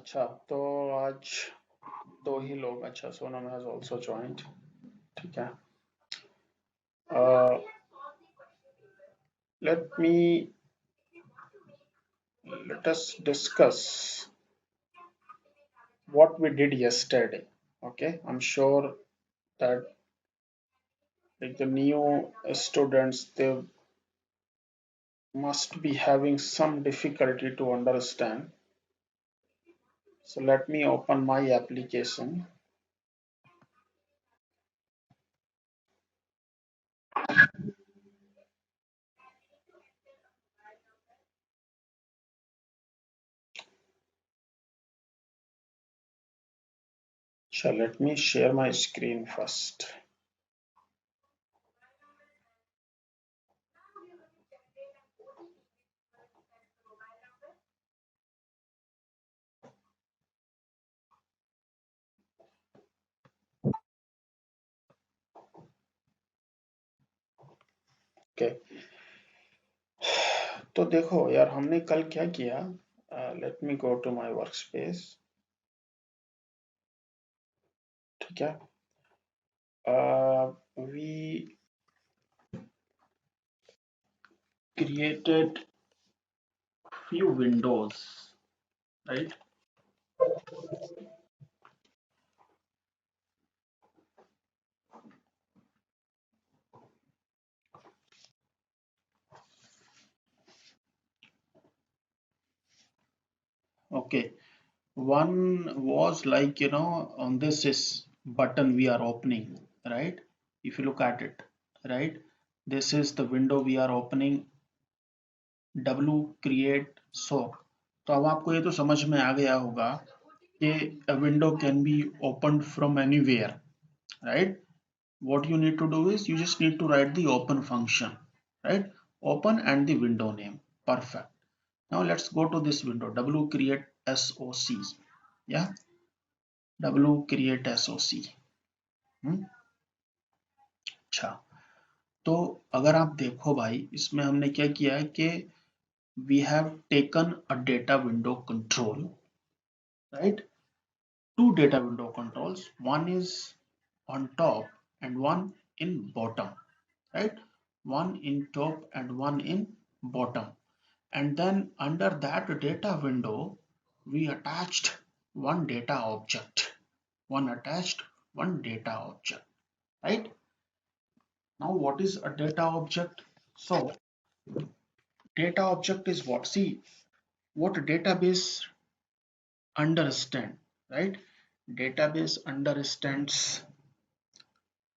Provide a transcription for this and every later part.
अच्छा, तो आज दो ही लोग। अच्छा, सोनम हैज आल्सो ज्वाइंड। ठीक है। Let me let us discuss what we did yesterday. Okay, I'm sure that like the new students, they must be having some difficulty to understand. So let me open my application. So let me share my screen first. Okay. तो देखो यार, हमने कल क्या किया। Let me go to my work space. ठीक है। We created few windows, right? Okay. One was like, on this is button we are opening, right? If you look at it, right? This is the window we are opening, W create sock. तो अब आपको ये तो समझ में आ गया होगा कि a window can be opened from anywhere, right? What you need to do is you just need to write the open function, right? Open and the window name. Perfect. Now let's go to this window, W create SOC. Yeah, W create SOC. अच्छा, तो अगर आप देखो भाई, इसमें हमने क्या किया है कि we have taken a data window control, right? Two data window controls, one is on top and one in bottom, right? One in top and one in bottom. And then under that data window, we attached one data object, one data object, right? Now, what is a data object? So, data object is what? See, what database understand, right? Database understands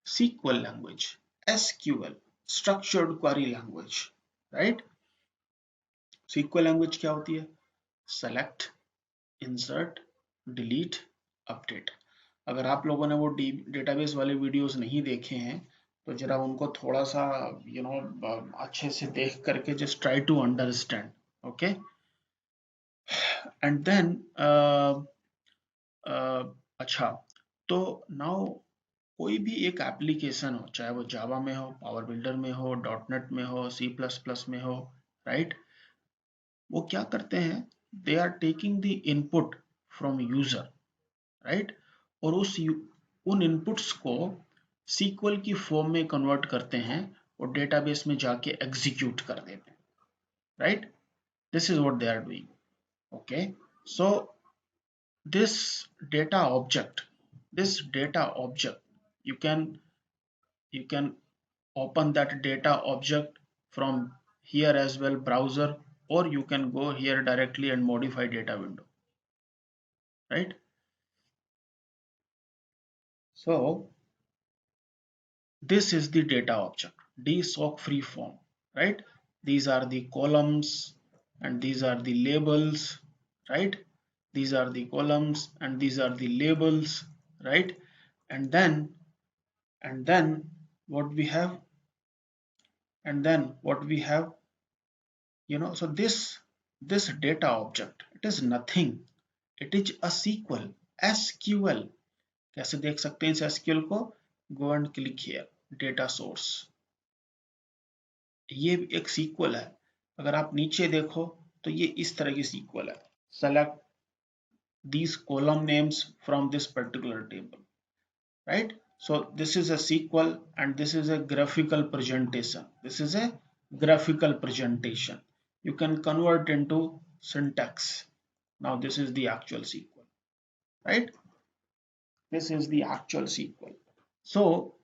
SQL language, SQL, structured query language, right? SQL language क्या होती है? Select, insert, delete, update. अगर आप लोगों ने वो database वाले videos नहीं देखे हैं तो जरा उनको थोड़ा सा अच्छे से देख करके just try to understand. Okay. And then अच्छा, तो नाउ कोई भी एक एप्लीकेशन हो, चाहे वो जावा में हो, पावर बिल्डर में हो, डॉटनेट में हो, सी प्लस प्लस में हो, राइट? वो क्या करते हैं? They are taking the input from user, right? और उन इनपुट्स को सीक्वल की फॉर्म में कन्वर्ट करते हैं और डेटाबेस में जाके एग्जीक्यूट कर देते हैं, right? This is what they are doing. Okay. So this data object you can open that data object from here as well, browser, or you can go here directly and modify data window, right? So this is the data object, DSOC free form, right? These are the columns and these are the labels, right? These are the columns and these are the labels, right? And then what we have, so this data object, it is nothing, it is a SQL. कैसे देख सकते हैं इस SQL को? Go and click here, data source. ये एक SQL है. अगर आप नीचे देखो तो ये इस तरह की SQL है. Select these column names from this particular table, right? So this is a SQL and this is a graphical presentation. This is a graphical presentation. You can convert into syntax. Now this is the actual SQL, right? This is the actual SQL. So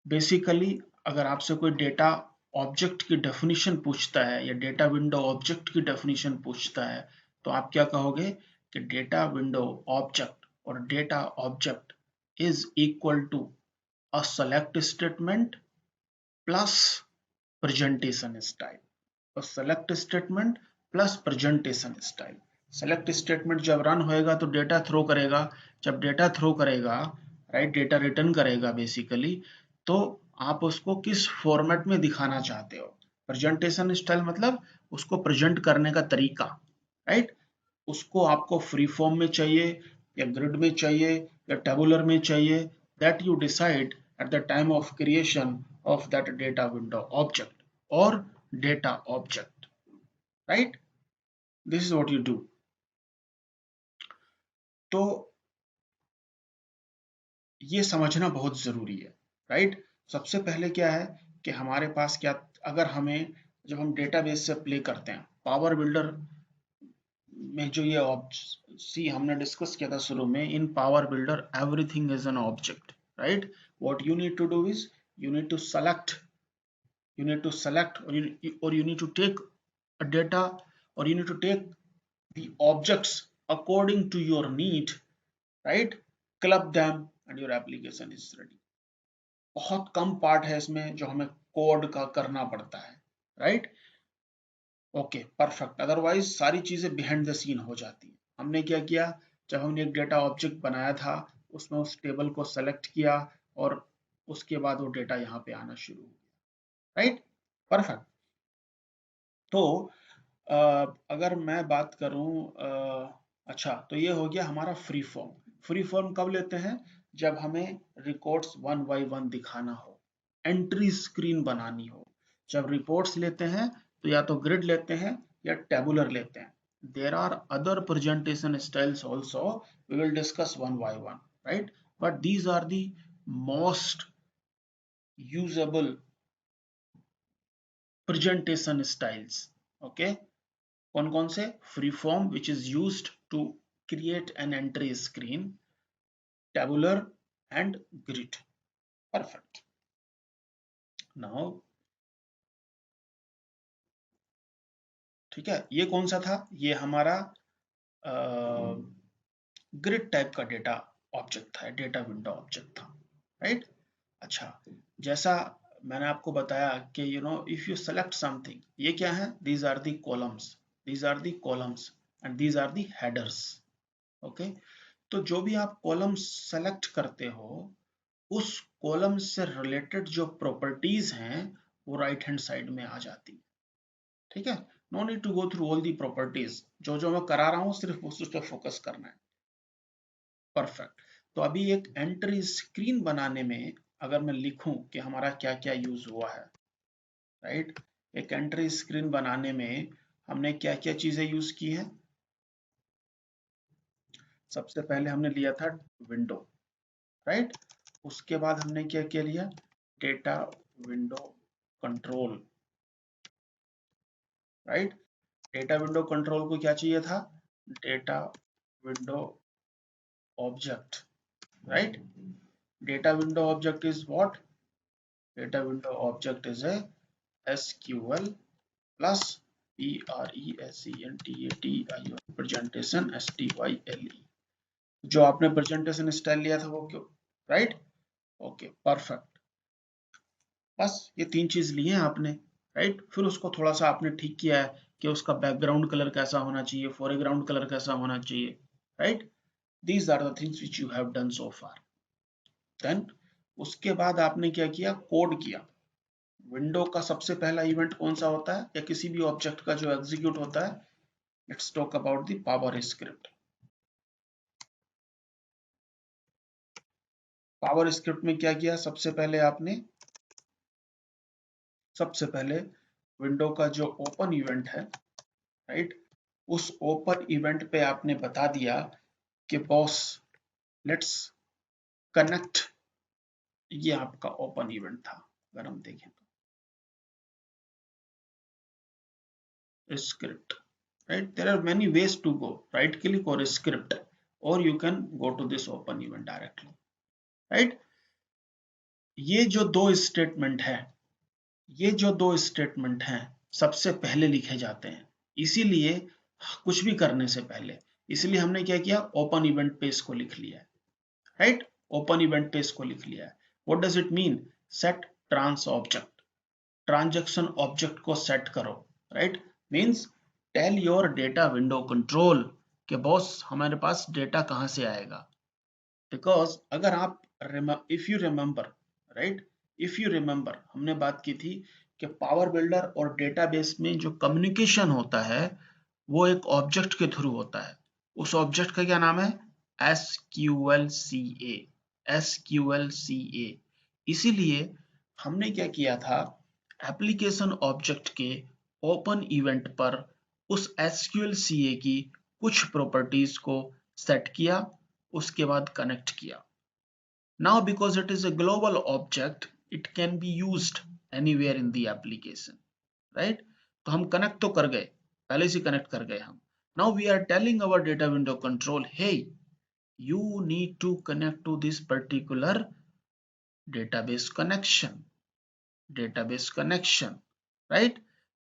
basically अगर आपसे कोई data object की definition पूछता है या data window object की definition पूछता है तो आप क्या कहोगे कि डेटा विंडो ऑब्जेक्ट और data object is equal to a select statement plus presentation style. तो select statement plus presentation style. Select statement जब रन होएगा तो डेटा थ्रो करेगा, जब डेटा थ्रो करेगा, राइट, डेटा रिटर्न करेगा बेसिकली, तो आप उसको किस फॉर्मेट में दिखाना चाहते हो। प्रेजेंटेशन स्टाइल मतलब उसको प्रेजेंट करने का तरीका, राइट। उसको आपको फ्री फॉर्म में चाहिए या ग्रिड में चाहिए या टेबुलर में चाहिए, that you decide at the time of creation of that data window object or data object, right? This is what you do. तो ये समझना बहुत जरूरी है, राइट। सबसे पहले क्या है कि हमारे पास क्या, अगर हमें जब हम डेटाबेस से प्ले करते हैं पावर बिल्डर में, जो ये सी हमने डिस्कस किया था शुरू में, in PowerBuilder everything is an object, right. What you need to do is you need to select or you need to take a data, or you need to take the objects according to your need, right, club them and your application is ready. बहुत कम part है इसमें जो हमें code का करना पड़ता है, right. Okay perfect, otherwise सारी चीजें बिहाइंड द सीन हो जाती है। हमने क्या किया, जब हमने एक डेटा ऑब्जेक्ट बनाया था उसमें उस टेबल को सेलेक्ट किया और उसके बाद वो डेटा यहाँ पे आना शुरू हो गया, राइट, परफेक्ट। तो अगर मैं बात करूं, अच्छा तो ये हो गया हमारा फ्री फॉर्म। फ्री फॉर्म कब लेते हैं, जब हमें रिकॉर्ड्स वन बाय वन दिखाना हो, एंट्री स्क्रीन बनानी हो। जब रिपोर्ट्स लेते हैं तो या तो ग्रिड लेते हैं या टेबुलर लेते हैं। There are other presentation styles also, we will discuss one by one, right, but these are the most usable presentation styles. Okay, कौन कौन से, free form which is used to create an entry screen, tabular and grid, perfect. Now ठीक है, ये कौन सा था, ये हमारा ग्रिड टाइप का डेटा ऑब्जेक्ट था, डेटा विंडो ऑब्जेक्ट था, राइट। अच्छा, जैसा मैंने आपको बताया कि you know if you select something, ये क्या है, these are the columns, these are the columns and these are the headers. Okay, तो जो भी आप कॉलम सेलेक्ट करते हो उस कॉलम से रिलेटेड जो प्रॉपर्टीज हैं वो राइट हैंड साइड में आ जाती है, ठीक है। No need to go through all the properties, जो जो मैं करा रहा हूं सिर्फ उस पर फोकस करना है, परफेक्ट। तो अभी एक एंट्री स्क्रीन बनाने में अगर मैं लिखूं कि हमारा क्या क्या यूज हुआ है, राइट, एक एंट्री स्क्रीन बनाने में हमने क्या क्या चीजें यूज की हैं। सबसे पहले हमने लिया था विंडो, राइट, उसके बाद हमने क्या क्या लिया, data window control, right. Data window control को क्या चाहिए था, data window object, right. Data window object is what, data window object is a SQL plus PRESENTATION presentation STYLE, जो आपने प्रेजेंटेशन स्टाइल लिया था वो क्यों, राइट। ओके परफेक्ट, बस ये तीन चीज लिए हैं आपने, राइट। फिर उसको थोड़ा सा आपने ठीक किया है कि उसका बैकग्राउंड कलर कैसा होना चाहिए, फोरग्राउंड कलर कैसा होना चाहिए, right. These are the things which you have done so far. Then उसके बाद आपने क्या किया, कोड किया। विंडो का सबसे पहला इवेंट कौन सा होता है या किसी भी ऑब्जेक्ट का जो एग्जीक्यूट होता है, let's talk about the power script. Power script में क्या किया, सबसे पहले आपने, सबसे पहले विंडो का जो ओपन इवेंट है, राइट, उस ओपन इवेंट पे आपने बता दिया कि बॉस लेट्स कनेक्ट, ये आपका ओपन इवेंट था। अगर हम देखें तो script, right, there are many ways to go, right click or script, or you can go to this open event directly, right। ये जो दो स्टेटमेंट है, ये जो दो स्टेटमेंट हैं सबसे पहले लिखे जाते हैं, इसीलिए कुछ भी करने से पहले, इसलिए हमने क्या किया, ओपन इवेंट पे इसको लिख लिया है, राइट। ओपन इवेंट पे इसको लिख लिया है। What does it mean, set trans object, transaction object को सेट करो, राइट। Means tell your data window control कि बॉस हमारे पास डेटा कहां से आएगा। बिकॉज अगर आप if you remember, right, if you remember हमने बात की थी कि पावर बिल्डर और डेटाबेस में जो कम्युनिकेशन होता है वो एक ऑब्जेक्ट के थ्रू होता है। उस ऑब्जेक्ट का क्या नाम है, SQLCA, SQLCA। इसीलिए हमने क्या किया था, एप्लीकेशन ऑब्जेक्ट के ओपन इवेंट पर उस SQLCA की कुछ प्रॉपर्टीज को सेट किया, उसके बाद कनेक्ट किया। Now because it is a global object, it can be used anywhere in the application, right? तो हम कनेक्ट तो कर गए, पहले से कनेक्ट कर गए हम। Now we are telling our data window control, hey, you need to connect to this particular database connection, database connection, right?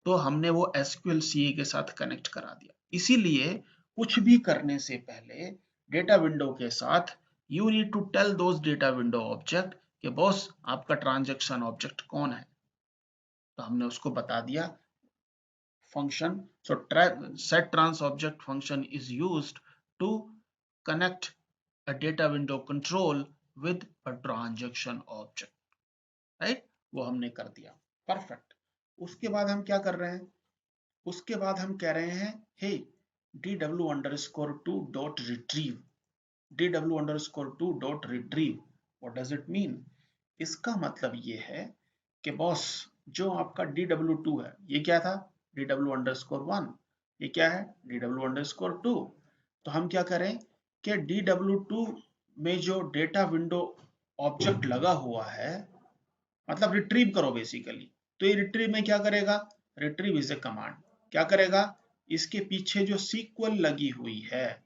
तो हमने वो SQLCA के साथ कनेक्ट करा दिया। इसीलिए कुछ भी करने से पहले डेटा विंडो के साथ you need to tell those data window object कि बॉस आपका ट्रांजैक्शन ऑब्जेक्ट कौन है, तो हमने उसको बता दिया function. So set trans object function is used to connect a data window control with a transaction object, right? वो हमने कर दिया, परफेक्ट। उसके बाद हम क्या कर रहे हैं, उसके बाद हम कह रहे हैं हे dw_2 dot retrieve, dw_2 dot retrieve. What does it mean, इसका मतलब ये है कि बॉस जो आपका dw2 है, ये क्या था, dw_1, ये क्या है, dw_2। तो हम क्या करें कि dw2 में जो डेटा विंडो ऑब्जेक्ट लगा हुआ है, मतलब रिट्रीव करो बेसिकली। तो ये रिट्रीव में क्या करेगा, रिट्रीव इज ए कमांड, क्या करेगा, इसके पीछे जो सीक्वल लगी हुई है,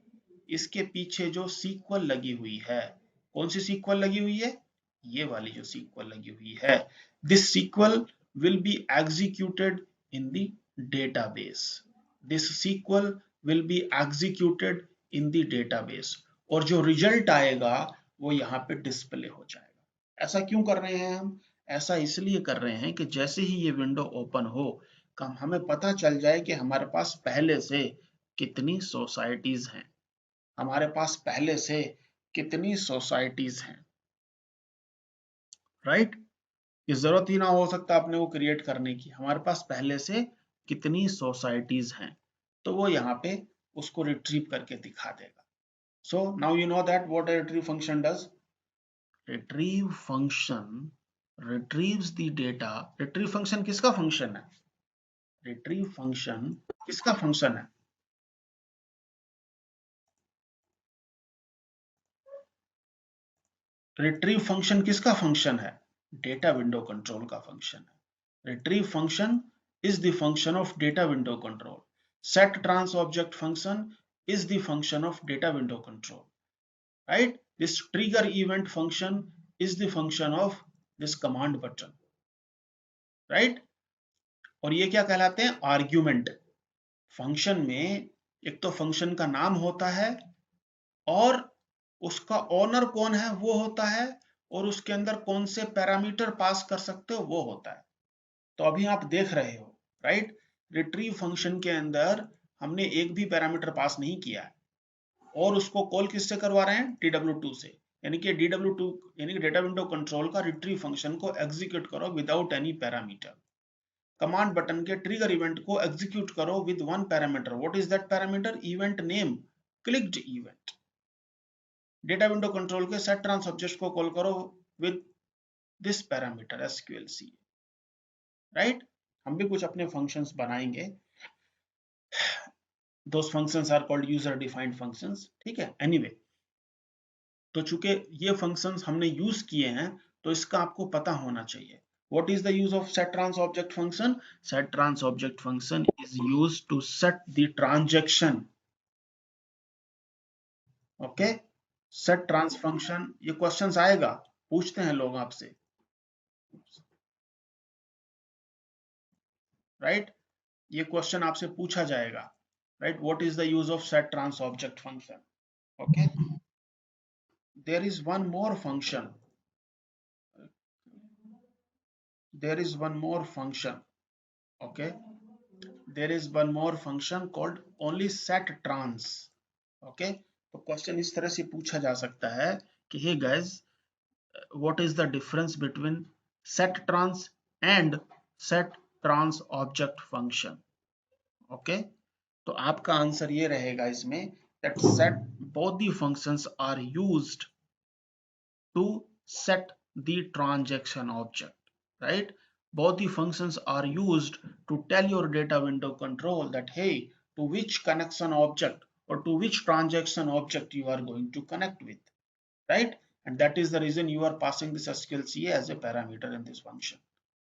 इसके पीछे जो सीक्वल लगी हुई है, कौन सी सीक्वल लगी हुई है, ये वाली जो सीक्वल लगी हुई है, this sequel will be executed in the database, this sequel will be executed in the database, और जो रिजल्ट आएगा वो यहाँ पे डिस्प्ले हो जाएगा। ऐसा क्यों कर रहे हैं हम, ऐसा इसलिए कर रहे हैं कि जैसे ही ये विंडो ओपन हो, हमें पता चल जाए कि हमारे पास पहले से कितनी सोसाइटीज हैं, हमारे पास पहले से कितनी सोसाइटीज हैं, राइट। ये जरूरत ही ना हो सकता अपने को क्रिएट करने की, हमारे पास पहले से कितनी सोसाइटीज हैं, तो वो यहाँ पे उसको रिट्रीव करके दिखा देगा। So now you know that what a retrieve function does। retrieve function retrieves the data। retrieve function किसका फंक्शन है, retrieve function किसका फंक्शन है, रिट्रीव फंक्शन किसका फंक्शन है, डेटा विंडो कंट्रोल का फंक्शन है। Retrieve function is the function of data window control, set trans object function is the function of data window control, right। this trigger event function is the function of this command button, right। और ये क्या कहलाते हैं, argument. Function में एक तो function का नाम होता है और उसका ओनर कौन है वो होता है, और उसके अंदर कौन से पैरामीटर पास कर सकते हो वो होता है। तो अभी आप देख रहे हो, राइट, रिट्रीव फंक्शन के अंदर हमने एक भी पैरामीटर पास नहीं किया है, और उसको कॉल किससे करवा रहे हैं, dw2 से, यानी कि dw2 यानी कि डेटा विंडो कंट्रोल का रिट्रीव फंक्शन को एग्जीक्यूट करो without any parameter. Command button के ट्रिगर इवेंट को एग्जीक्यूट करो with one parameter. What is that parameter, event name, clicked event. Data window control के सेट ट्रांस ऑब्जेक्ट को call करो with this parameter SQLCA, right. हम भी कुछ अपने फंक्शंस बनाएंगे those functions are called user defined functions, ठीक है। एनीवे, तो चूंकि ये फंक्शंस हमने यूज किए हैं तो इसका आपको पता होना चाहिए। What is the use of set trans object function? Set trans object function is used to set the transaction. Okay? Set trans function, ये क्वेश्चंस आएगा, पूछते हैं लोग आपसे, राइट? ये क्वेश्चन आपसे पूछा जाएगा, right? What is the use of set trans object function? Okay? There is one more function. There is one more function. Okay? There is one more function called only set trans. Okay? तो question इस तरह से पूछा जा सकता है कि hey guys, what is the difference between set trans and set trans object function? Okay? तो आपका आंसर ये रहेगा इसमें that set both the functions are used to set the transaction object, right? Both the functions are used to tell your data window control that, hey, to which connection object or to which transaction object you are going to connect with, right? And that is the reason you are passing this SQLCA as a parameter in this function.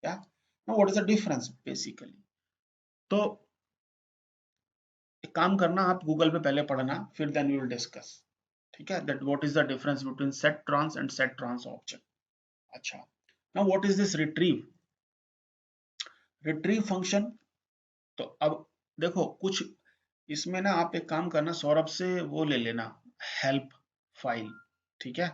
Yeah. Now, what is the difference basically? तो एक काम करना, आप Google पे पहले पढ़ना, फिर then we will discuss, ठीक है, that what is the difference between set trans and set trans object. अच्छा, now what is this retrieve? Retrieve function, तो अब देखो कुछ इसमें ना, आप एक काम करना, सौरभ से वो ले लेना हेल्प फाइल, ठीक है।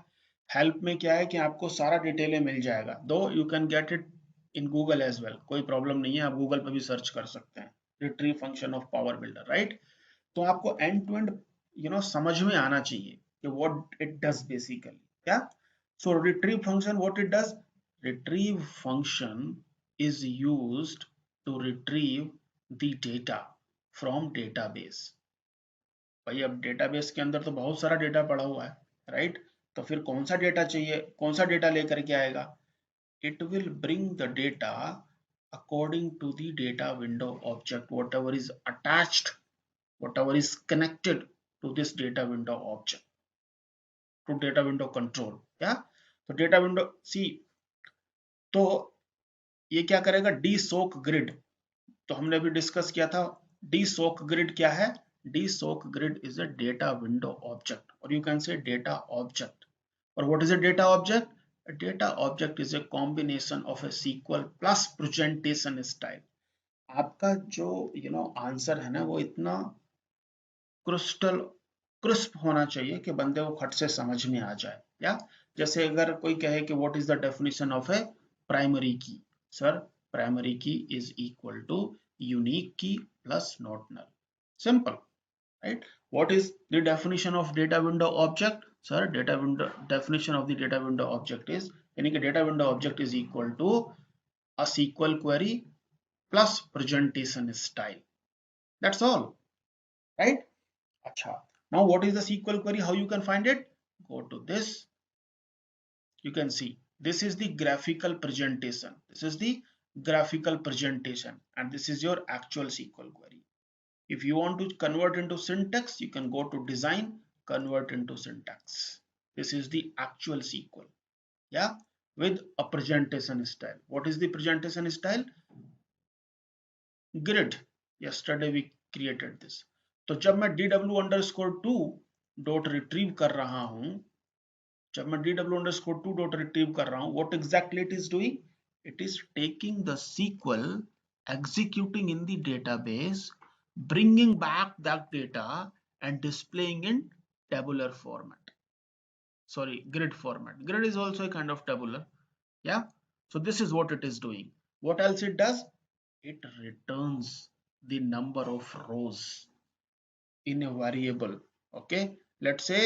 हेल्प में क्या है कि आपको सारा डिटेल मिल जाएगा, though you can get it in Google as well, कोई प्रॉब्लम नहीं है, आप गूगल पे भी सर्च कर सकते हैं retrieve function of power builder, right. तो आपको एंड टू एंड समझ में आना चाहिए कि व्हाट इट डज बेसिकली, क्या। So retrieve function, what it does, retrieve function is used to retrieve the data from database। भाई अब डेटाबेस के अंदर तो बहुत सारा डेटा पड़ा हुआ है, राइट। तो फिर कौन सा डेटा चाहिए, कौन सा डेटा लेकर के आएगा? it will bring the data according to the data window object, whatever is attached, whatever is connected to this data window object, to data window control, yeah। तो data window, see, तो ये क्या करेगा, D sock grid, तो हमने अभी discuss किया था, डी सोक ग्रिड क्या है? The sock grid is a data window object, और you can say data object. और what is a data object? A data object is a combination of a SQL plus presentation style। आपका जो answer है ना, वो इतना crystal crisp होना चाहिए कि बंदे को खट से समझ में आ जाए। या जैसे अगर कोई कहे कि what is the definition of a primary key, sir primary key is equal to unique key plus not null, simple, right? What is the definition of data window object? Sir, data window definition of the data window object is, यानी कि data window object is equal to a SQL query plus presentation style, that's all, right? Acha, now what is the SQL query, how you can find it? Go to this, you can see this is the graphical presentation, this is the graphical presentation, and this is your actual SQL query. If you want to convert into syntax, you can go to design, convert into syntax. This is the actual SQL, yeah, with a presentation style. What is the presentation style? Grid. Yesterday we created this. तो जब मैं dw_2 dot retrieve कर रहा हूं, जब मैं dw_2 dot retrieve कर रहा हूं, what exactly it is doing? It is taking the SQL, executing in the database, bringing back that data and displaying in tabular format, sorry, grid format. Grid is also a kind of tabular, yeah. So this is what it is doing. What else it does? It returns the number of rows in a variable, okay। Let's say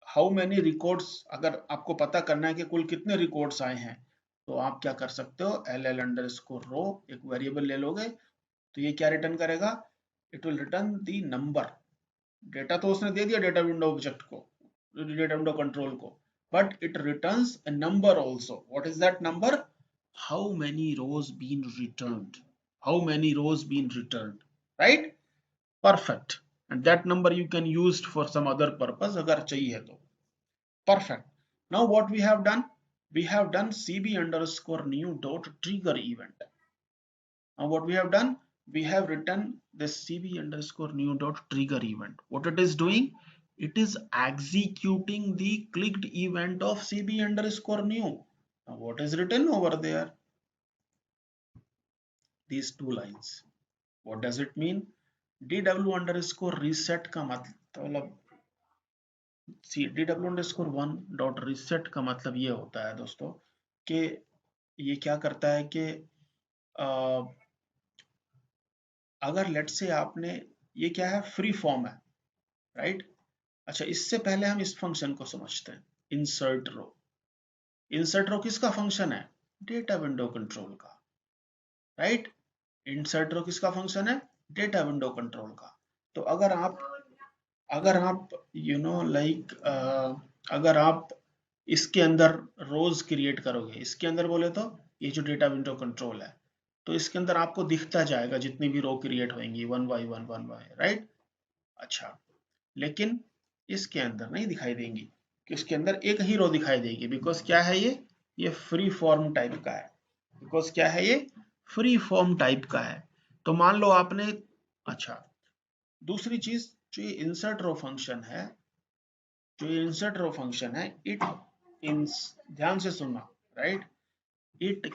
how many records, अगर आपको पता करना है कि कुल कितने records आए हैं, तो आप क्या कर सकते हो, ll_रो एक वेरिएबल ले लोगे, तो ये क्या रिटर्न करेगा? It will return the number. Data तो उसने दे दिया डेटा विंडो ऑब्जेक्ट को, डेटा विंडो कंट्रोल को, but it returns a number also. What is that number? How many rows been returned, how many rows been returned, right. perfect, and that number you can use for some other purpose अगर चाहिए तो. Perfect. Now what we have done? We have done cb underscore new dot trigger event. Now what we have done? We have written this cb underscore new dot trigger event. What it is doing? It is executing the clicked event of cb underscore new. Now what is written over there? These two lines. What does it mean? dw underscore reset का मतलब dw underscore one dot reset का मतलब ये होता है दोस्तों कि ये क्या करता है कि अगर लेट से आपने ये क्या है फ्री फॉर्म है राइट. अच्छा इससे पहले हम इस फंक्शन को समझते हैं. इंसर्ट रो. इंसर्ट रो किसका फंक्शन है? डेटा विंडो कंट्रोल का राइट. इंसर्ट रो किसका फंक्शन है? डेटा विंडो कंट्रोल का. तो अगर आप यू नो लाइक अगर आप इसके अंदर रोज क्रिएट करोगे, इसके अंदर बोले तो ये जो डेटा विंडो कंट्रोल है तो इसके अंदर आपको दिखता जाएगा जितनी भी रो क्रिएट होंगी वन बाय राइट. अच्छा लेकिन इसके अंदर नहीं दिखाई देंगी कि इसके अंदर एक ही रो दिखाई देगी. बिकॉज क्या है ये फ्री फॉर्म टाइप का है. बिकॉज क्या है ये फ्री फॉर्म टाइप का है. तो मान लो आपने अच्छा दूसरी चीज जो ये इंसर्ट रो फंक्शन है, जो ये इंसर्ट रो फंक्शन है इट ध्यान से सुनना right. It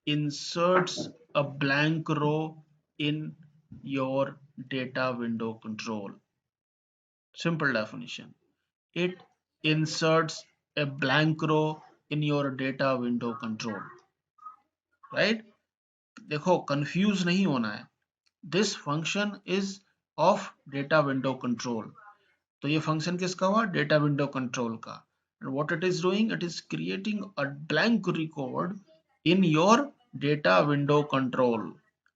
inserts a blank row in your data window control. Simple definition. It inserts a blank row in your data window control. Right? देखो confuse नहीं होना है. This function is of data window control. तो ये function किसका हुआ? Data window control का. And what it is doing? It is creating a blank record in your data window control,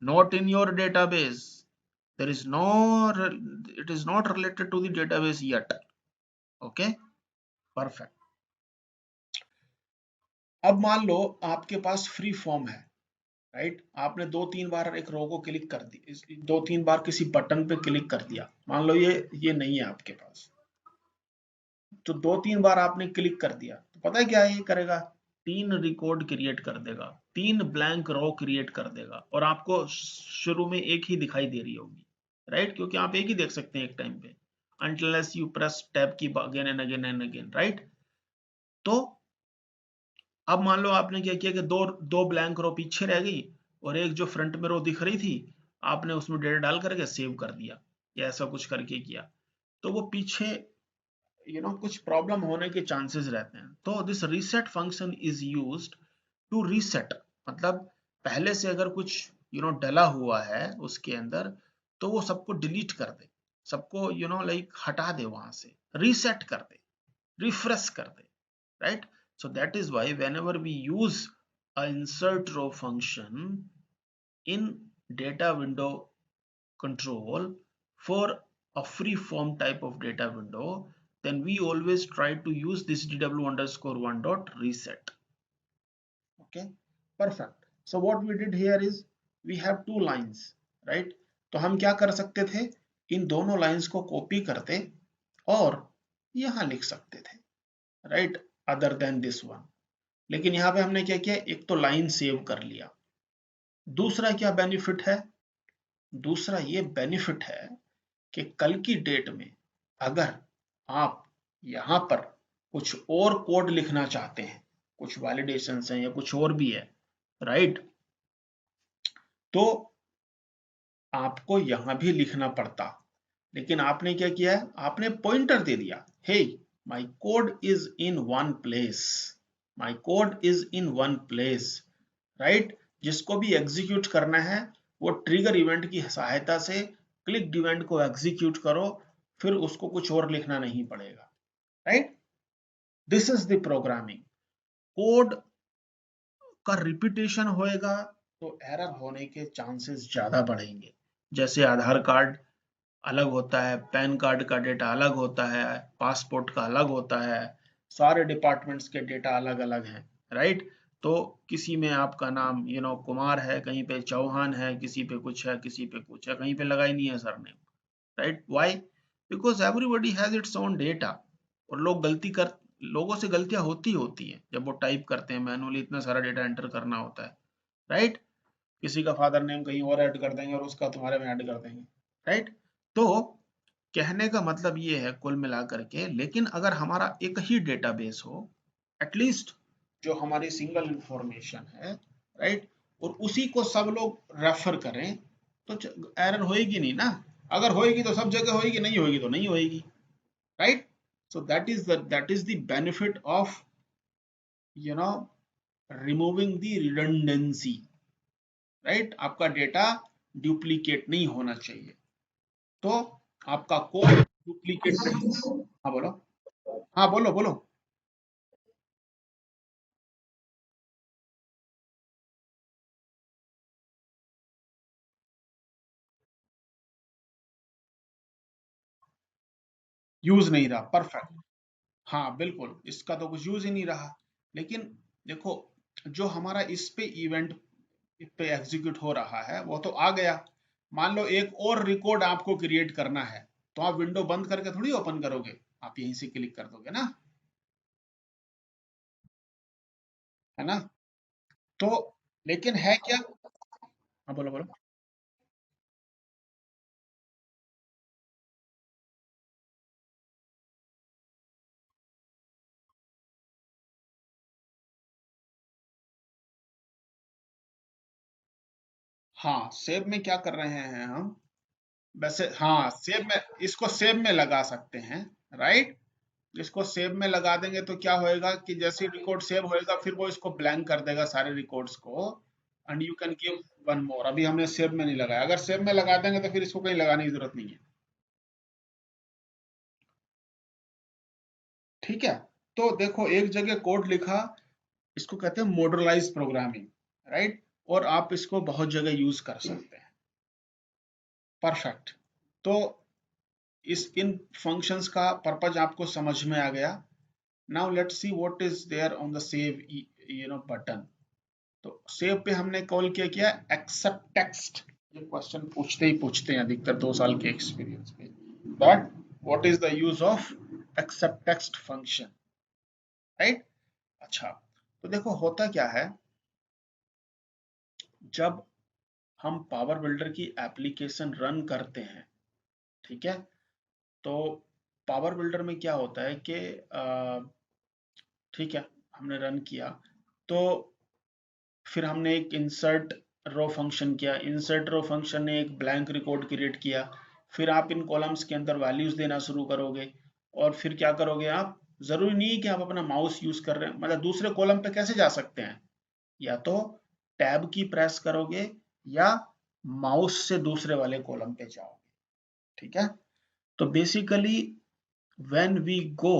not in your database. There is no, it is not related to the database yet. Okay, perfect. अब मान लो आपके पास free form है right. आपने दो तीन बार एक रो को click कर दी, दो तीन बार किसी बटन पे क्लिक कर दिया. मान लो ये नहीं है आपके पास, तो दो तीन बार आपने क्लिक कर दिया तो पता है क्या ये करेगा? तीन रिकॉर्ड क्रिएट कर देगा, तीन ब्लैंक रो क्रिएट कर देगा और आपको शुरू में एक ही दिखाई दे रही होगी राइट. क्योंकि आप एक ही देख सकते हैं एक टाइम पे unless you press tab की again and again and again right. तो अब मान लो आपने क्या किया कि दो ब्लैंक रो पीछे रह गई और एक जो फ्रंट में रो दिख रही थी आपने उसमें डेटा डाल करके सेव कर दिया या ऐसा कुछ करके किया तो वो पीछे कुछ प्रॉब्लम होने के चांसेस रहते हैं. तो this reset function is used to reset. मतलब पहले से अगर कुछ डला हुआ है उसके अंदर तो वो सबको डिलीट कर दे, सबको लाइक हटा दे, वहां से रीसेट कर दे, रिफ्रेश कर दे right. So that is why whenever we use a insert row function in data window control for a free form type of data window, then we always try to use this dw underscore one dot reset. Okay, perfect. So what we did here is we have two lines, right? तो हम क्या कर सकते थे, इन दोनों lines को copy करते और यहां लिख सकते थे right, other than this one. लेकिन यहाँ पे हमने क्या किया, एक तो लाइन सेव कर लिया. दूसरा क्या बेनिफिट है? दूसरा ये बेनिफिट है कि कल की डेट में अगर आप यहाँ पर कुछ और कोड लिखना चाहते हैं, कुछ वैलिडेशन हैं या कुछ और भी है राइट, तो आपको यहाँ भी लिखना पड़ता. लेकिन आपने क्या किया है, आपने पॉइंटर दे दिया, hey my code is in one place, my code is in one place right. जिसको भी एग्जीक्यूट करना है वो ट्रिगर इवेंट की सहायता से क्लिक इवेंट को एग्जीक्यूट करो, फिर उसको कुछ और लिखना नहीं पड़ेगा right. This is the programming. Code का रिपीटेशन होएगा तो एरर होने के चांसेस ज्यादा बढ़ेंगे. जैसे आधार कार्ड अलग होता है, पैन कार्ड का डेटा अलग होता है, पासपोर्ट का अलग होता है, सारे डिपार्टमेंट्स के डेटा अलग अलग हैं राइट. तो किसी में आपका नाम कुमार है, कहीं पे चौहान है, किसी पे कुछ है, किसी पे कुछ है, कहीं पे लगा ही नहीं है surname right? Why? Because everybody has its own data, और लोगों से गलतियां होती है जब वो टाइप करते हैं मैनुअली, इतना सारा डेटा एंटर करना होता है, राइट? किसी का फादर नेम कहीं और ऐड कर देंगे और उसका तुम्हारे में ऐड कर देंगे, राइट? तो कहने का मतलब ये है कुल मिलाकर के, लेकिन अगर हमारा एक ही डेटाबेस हो, एटलीस्ट जो हमारी सिंगल इंफॉर्मेशन है, राइट, और उसी को सब लोग रेफर करें, तो एरर होएगी नहीं ना। अगर होएगी तो सब जगह होएगी, नहीं होएगी तो नहीं होएगी, right? So that is the benefit of you know removing the redundancy, right? आपका डेटा डुप्लीकेट नहीं होना चाहिए, तो आपका कोड डुप्लीकेट नहीं। हाँ बोलो। हाँ बोलो बोलो। यूज नहीं रहा, परफेक्ट। हाँ बिल्कुल, इसका तो कुछ यूज ही नहीं रहा। लेकिन देखो, जो हमारा इस पे इवेंट पे एग्जीक्यूट हो रहा है वो तो आ गया। मान लो एक और रिकॉर्ड आपको क्रिएट करना है, तो आप विंडो बंद करके थोड़ी ओपन करोगे, आप यहीं से क्लिक कर दोगे ना, है ना? तो लेकिन है क्या? हाँ बोलो बोलो। हाँ, सेव में क्या कर रहे हैं हम? वैसे हाँ, सेव में, इसको सेव में लगा सकते हैं, राइट? इसको सेव में लगा देंगे तो क्या होएगा कि जैसे रिकॉर्ड सेव होएगा, फिर वो इसको ब्लैंक कर देगा सारे रिकॉर्ड्स को, and you can give one more. अभी हमने सेव में नहीं लगाया, अगर सेव में लगा देंगे तो फिर इसको कहीं लगाने की जरूरत नहीं है, ठीक है? तो देखो, एक जगह कोड लिखा, इसको कहते हैं मॉड्यूलराइज्ड प्रोग्रामिंग, राइट? और आप इसको बहुत जगह यूज कर सकते हैं, परफेक्ट। तो इस इन फंक्शंस का पर्पज आपको समझ में आ गया। Now let's see what is there on the save button. तो सेव पे हमने कॉल किया किया एक्सेप्ट टेक्स्ट। ये क्वेश्चन पूछते ही पूछते हैं अधिकतर 2 साल के एक्सपीरियंस पे, that what is the use of accept text function, right? अच्छा, तो देखो होता क्या है, जब हम पावर बिल्डर की एप्लीकेशन रन करते हैं, ठीक है, तो पावर बिल्डर में क्या होता है कि ठीक है, हमने रन किया, तो फिर हमने एक इंसर्ट रो फंक्शन किया, इंसर्ट रो फंक्शन ने एक ब्लैंक रिकॉर्ड क्रिएट किया, फिर आप इन कॉलम्स के अंदर वैल्यूज देना शुरू करोगे, और फिर क्या करोगे आप? जरूरी नहीं है कि आप अपना माउस यूज कर रहे हैं, मतलब दूसरे कॉलम पे कैसे जा सकते हैं? या तो टैब की प्रेस करोगे, या माउस से दूसरे वाले कॉलम पे जाओगे, ठीक है? तो basically when we go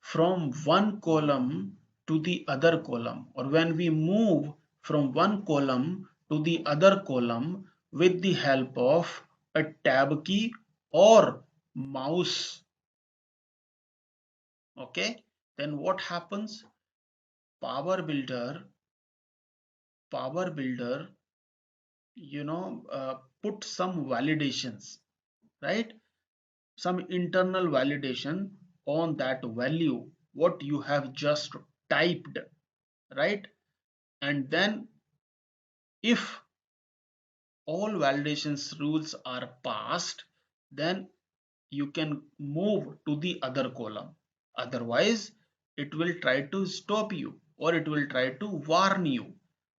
from one column to the other column, or when we move from one column to the other column with the help of a tab key or mouse, okay, then what happens? power builder Power builder put some validations, right? Some internal validation on that value what you have just typed, right? And then if all validations rules are passed, then you can move to the other column. Otherwise it will try to stop you, or it will try to warn you.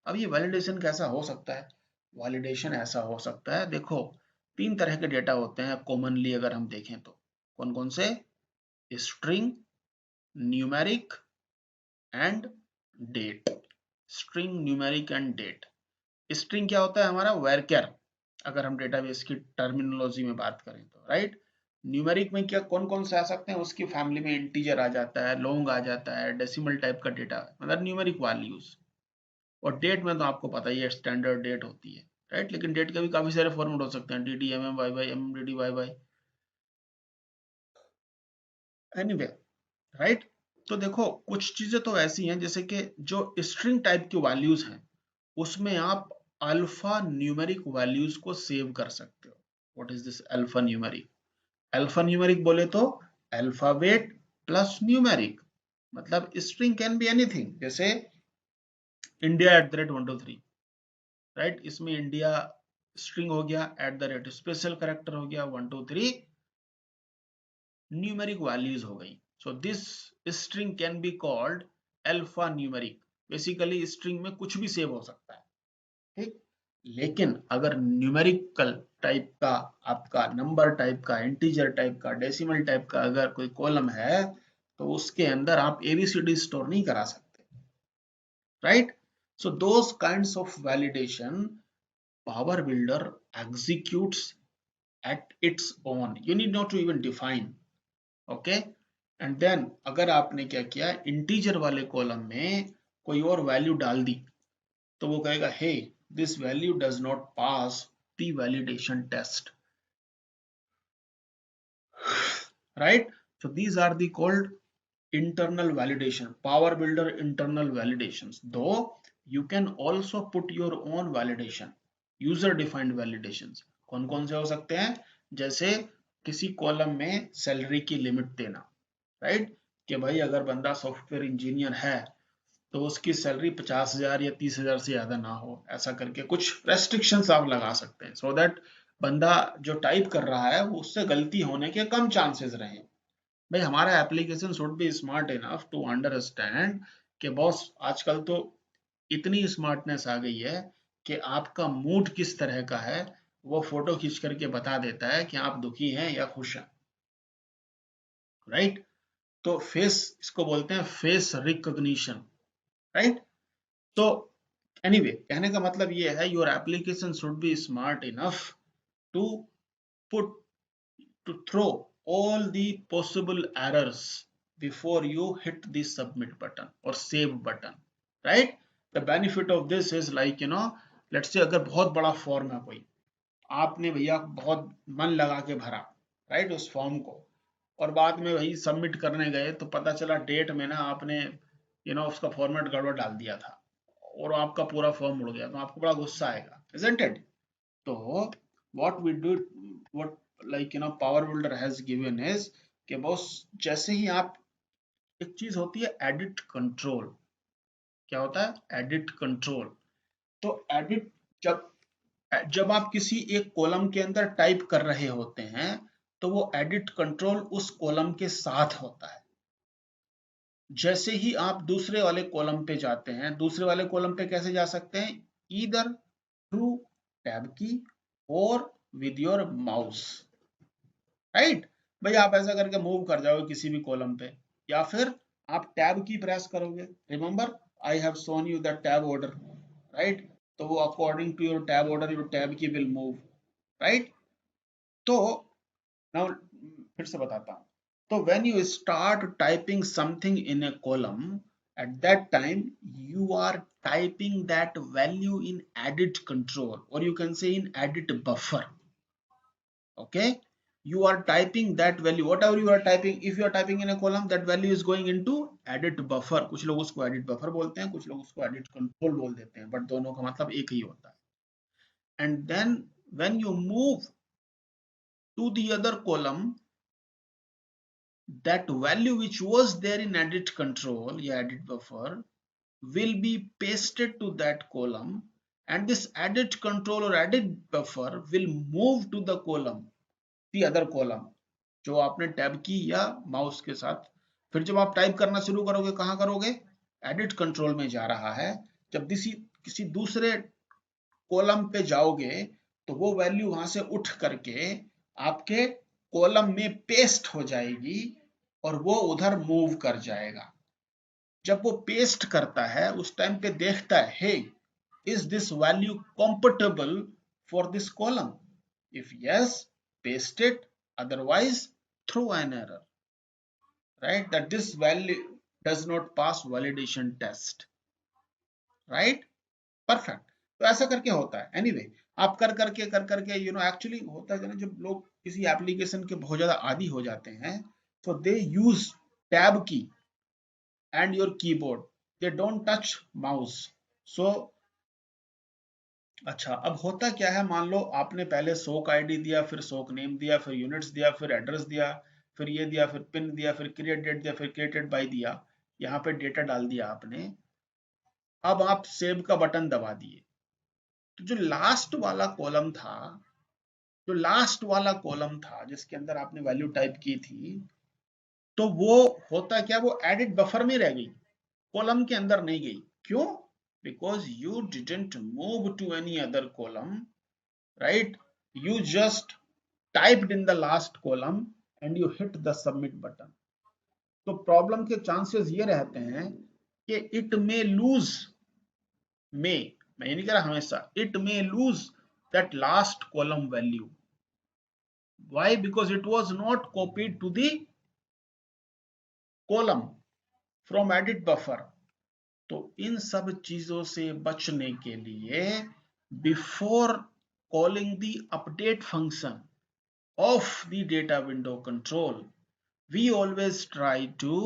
अब ये validation कैसा हो सकता है? Validation ऐसा हो सकता है, देखो, 3 तरह के डेटा होते हैं कॉमनली अगर हम देखें तो। कौन कौन से? String, numeric and date. String, numeric and date. String क्या होता है? हमारा वर्कर, अगर हम डेटाबेस की टर्मिनोलॉजी में बात करें तो, राइट? न्यूमेरिक में क्या कौन कौन से आ सकते हैं? उसकी फैमिली में इंटीजर आ जाता है, लॉन्ग आ जाता है, डेसिमल टाइप का डेटा, मतलब न्यूमेरिक वैल्यूज। और डेट में तो आपको पता ही है, स्टैंडर्ड डेट होती है, राइट? लेकिन डेट के भी काफी सारे फॉर्मेट हो सकते हैं, D D, M M, Y Y, M D D, Y Y, anyway, right? तो देखो, कुछ चीजें तो ऐसी हैं जैसे कि जो स्ट्रिंग टाइप की वैल्यूज हैं, उसमें आप अल्फा न्यूमेरिक वैल्यूज को सेव कर सकते हो, what is this alpha numeric? Alpha numeric बोले तो अल्फाबेट प्लस न्यूमेरिक, मतलब स्ट्रिंग कैन बी एनीथिंग, जैसे India at the rate 123, right, इसमें इंडिया स्ट्रिंग हो गया, at the rate special character हो गया, 123 न्यूमेरिक वैल्यूज हो गई। So this string can be called alpha numeric. Basically string में कुछ भी सेव हो सकता है, ठीक। लेकिन अगर न्यूमेरिकल टाइप का, आपका नंबर टाइप का, इंटीजर टाइप का, डेसिमल टाइप का अगर कोई कॉलम है, तो उसके अंदर आप एबीसीडी स्टोर नहीं करा सकते, right. So those kinds of validation power builder executes at its own, you need not to even define, okay। And then अगर आपने क्या किया, इंटीजर वाले कॉलम में कोई और वैल्यू डाल दी, तो वो कहेगा hey this value does not pass the validation test, right. So these are the called internal validation, power builder internal validations, though you can also put your own validation, user defined validations। कौन कौन से हो सकते हैं, जैसे किसी column में salary की लिमिट देना, राइट, कि भाई अगर बंदा सॉफ्टवेयर इंजीनियर है तो उसकी सैलरी 50,000 या 30,000 से ज्यादा ना हो, ऐसा करके कुछ रेस्ट्रिक्शंस आप लगा सकते हैं, सो दैट बंदा जो टाइप कर रहा है वो उससे गलती होने के कम चांसेस रहें। भाई हमारा application should be smart enough to understand कि बॉस आजकल तो इतनी स्मार्टनेस आ गई है कि आपका मूड किस तरह का है वो फोटो खींच करके बता देता है कि आप दुखी हैं या खुश हैं, राइट। तो फेस, इसको बोलते हैं फेस रिकॉग्निशन, राइट। तो एनीवे कहने का मतलब ये है, your application should be smart enough to put, to throw all the possible errors before you hit the submit button or save button, right। the benefit of this is like, you know, let's say अगर बहुत बड़ा form है कोई, आपने भैया बहुत मन लगा के भरा, राइट, उस फॉर्म को, और बाद में वही सबमिट करने गए तो पता चला डेट में ना आपने उसका फॉर्मेट गड़बड़ डाल दिया था और आपका पूरा फॉर्म उड़ गया, तो आपको बड़ा गुस्सा आएगा, isn't it? तो what we do, what like power builder has given is कि बॉस जैसे ही आप, एक चीज होती है एडिट कंट्रोल, क्या होता है एडिट कंट्रोल। तो एडिट, जब जब आप किसी एक कॉलम के अंदर टाइप कर रहे होते हैं तो वो एडिट कंट्रोल उस कॉलम के साथ होता है। जैसे ही आप दूसरे वाले कॉलम पे जाते हैं, दूसरे वाले कॉलम पे कैसे जा सकते हैं, ईदर थ्रू टैब की और विद योर माउस, राइट। भाई आप ऐसा करके मूव कर जाओगे किसी भी कॉलम पे, या फिर आप टैब की प्रेस करोगे, remember I have shown you the tab order, right. तो वो according to your tab order your tab key will move, right. तो नाउ फिर से बताता हूँ। तो when you start typing something in a column, at that time you are typing that value in edit control, or you can say in edit buffer, okay। You are typing that value, whatever you are typing, if you are typing in a column, that value is going into edit buffer। कुछ लोग उसको edit buffer बोलते हैं, कुछ लोग उसको edit control बोल देते हैं, बट दोनों का मतलब एक ही होता है। and then when you move to the other column, that value which was there in edit control या edit buffer will be pasted to that column, and this edit control or edit buffer will move to the column, the other column, जो आपने tab की या mouse के साथ, फिर जब आप टाइप करना शुरू करोगे कहाँ करोगे, एडिट कंट्रोल में जा रहा है। जब किसी दूसरे कॉलम पे जाओगे तो वो वैल्यू वहां से उठ करके आपके कॉलम में पेस्ट हो जाएगी और वो उधर मूव कर जाएगा। जब वो पेस्ट करता है उस टाइम पे देखता है, hey is this value comfortable for this column, if yes paste it, otherwise throw an error, right, that this value does not pass validation test, right, perfect। तो ऐसा करके होता है। एनीवे आप कर करके एक्चुअली होता है ना, जब लोग किसी एप्लीकेशन के बहुत ज्यादा आदी हो जाते हैं तो दे यूज टैब की and your keyboard, they don't touch mouse। so अच्छा, अब होता क्या है, मान लो आपने पहले सोक आईडी दिया, फिर सोक नेम दिया, फिर यूनिट्स दिया, फिर एड्रेस दिया, फिर ये दिया, फिर पिन दिया, फिर क्रिएट डेट दिया, फिर क्रिएटेड बाय दिया, यहाँ पे डेटा डाल दिया आपने। अब आप सेव का बटन दबा दिए, तो जो लास्ट वाला कॉलम था, जो लास्ट वाला कॉलम था जिसके अंदर आपने वैल्यू टाइप की थी, तो वो होता क्या, वो एडिट बफर में रह गई, कॉलम के अंदर नहीं गई। क्यों? Because you didn't move to any other column, right? You just typed in the last column and you hit the submit button. तो प्रॉब्लम के चांसेस ये रहते हैं कि इट मे लूज, मे, मैं ये नहीं कह रहा हमेशा, it may lose that last column value. Why? Because it was not copied to the column from edit buffer. तो इन सब चीजों से बचने के लिए, before calling the update function of the data window control, we always try to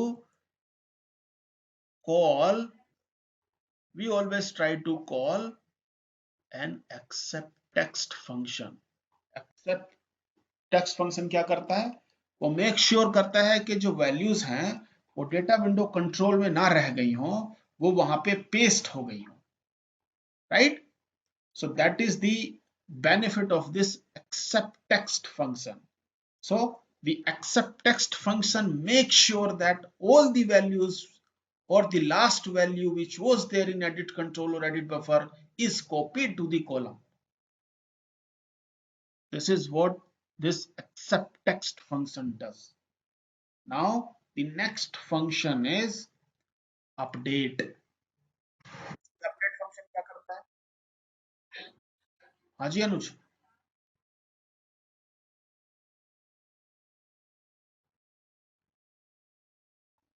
call we always try to call an accept text function. Accept text function क्या करता है, वो मेक श्योर करता है कि जो वैल्यूज हैं वो डेटा विंडो कंट्रोल में ना रह गई हो, वो वहां पे पेस्ट हो गई हो, right? So that is the benefit of this accept text function. So the accept text function makes sure that all the values or the last value which was there in edit control or edit buffer is copied to the column. This is what this accept text function does. Now the next function is update. Update function क्या करता है? हाँ जी अनुज।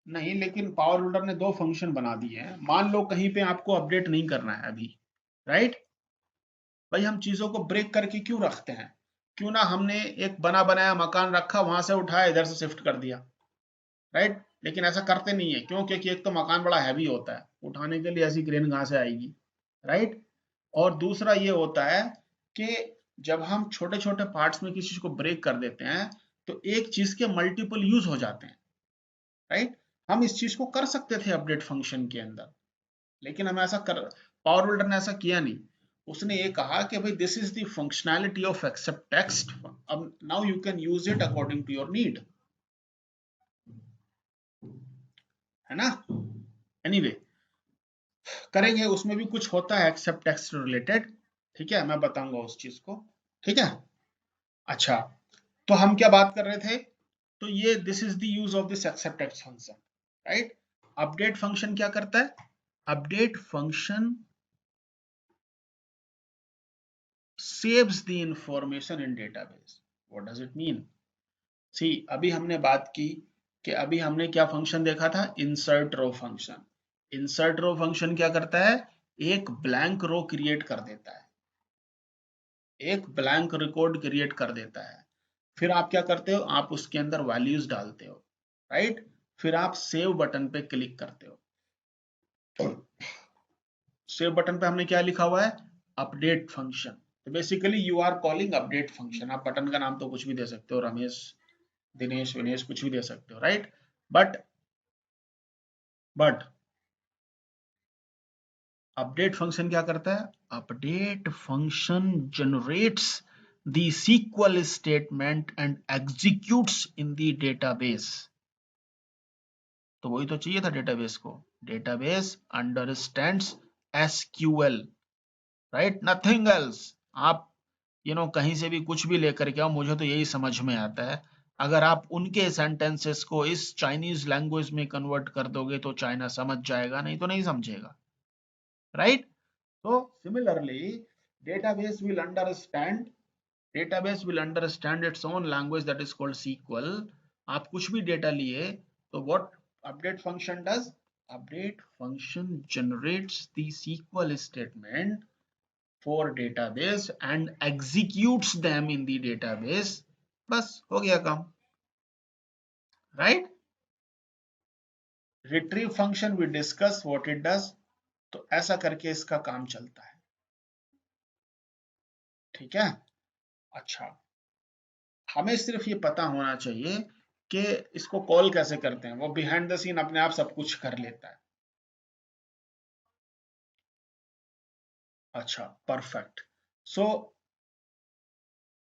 नहीं, लेकिन power builder ने दो function बना दिए हैं। मान लो कहीं पे आपको अपडेट नहीं करना है अभी, राइट? भाई हम चीजों को ब्रेक करके क्यों रखते हैं? क्यों ना हमने एक बना बनाया मकान रखा, वहां से उठाया इधर से शिफ्ट कर दिया, राइट? लेकिन ऐसा करते नहीं है। क्यों? क्योंकि एक तो मकान बड़ा हैवी होता है, उठाने के लिए ऐसी क्रेन कहां से आएगी, राइट? और दूसरा ये होता है कि जब हम छोटे छोटे पार्ट्स में किसी चीज को ब्रेक कर देते हैं, तो एक चीज के मल्टीपल यूज हो जाते हैं, राइट? हम इस चीज को कर सकते थे अपडेट फंक्शन के अंदर, लेकिन हम ऐसा कर, पावर बिल्डर ने ऐसा किया नहीं। उसने ये कहा कि भाई this is the functionality of accept text, अब now you can use it according to your need, है ना? एनीवे anyway, करेंगे, उसमें भी कुछ होता है एक्सेप्ट टेक्स्ट रिलेटेड, ठीक है? मैं बताऊंगा उस चीज को, ठीक है? अच्छा, तो हम क्या बात कर रहे थे? तो ये this is the use of this accept text function, right? Update function क्या करता है? Update function saves the information in database. What does it mean? See, अभी हमने बात की कि अभी हमने क्या फंक्शन देखा था, insert row function. Insert row function क्या करता है? एक ब्लैंक रो क्रिएट कर देता है, एक ब्लैंक रिकॉर्ड क्रिएट कर देता है। फिर आप क्या करते हो? आप उसके अंदर वैल्यूज डालते हो, राइट? फिर आप सेव बटन पे क्लिक करते हो। सेव बटन पे हमने क्या लिखा हुआ है? Update function. तो basically you are calling update function. आप बटन का नाम तो कुछ भी दे सकते हो, रमेश, दिनेश, विनेश, कुछ भी दे सकते हो, राइट? बट अपडेट फंक्शन क्या करता है? Update function generates the SQL statement and executes in the database. तो वही तो चाहिए था डेटाबेस को। Database understands SQL, right? Nothing else. आप कहीं से भी कुछ भी लेकर के आओ, मुझे तो यही समझ में आता है। अगर आप उनके सेंटेंसेस को इस चाइनीज लैंग्वेज में कन्वर्ट कर दोगे तो चाइना समझ जाएगा, नहीं तो नहीं समझेगा, right? So similarly, database will understand database will understand its own language, that is called SQL. आप कुछ भी डेटा लिए, तो what update function does? Update function generates the SQL statement for database and executes them in the database. बस हो गया काम, right? Retrieve function we discuss what it does. तो ऐसा करके इसका काम चलता है। ठीक है। अच्छा, हमें सिर्फ ये पता होना चाहिए कि इसको कॉल कैसे करते हैं, वो बिहाइंड द सीन अपने आप सब कुछ कर लेता है। अच्छा, परफेक्ट। सो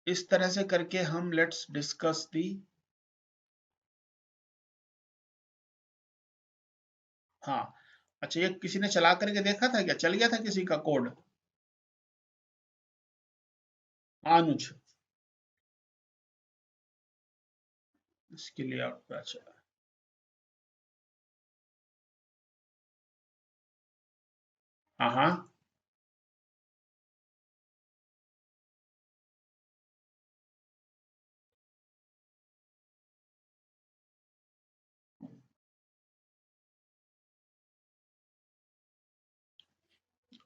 इस तरह से करके हम लेट्स डिस्कस दी। हाँ, अच्छा, ये किसी ने चला करके देखा था क्या, चल गया था किसी का कोड? अनुज, इसके लिए आउट पे चला। हाँ हाँ।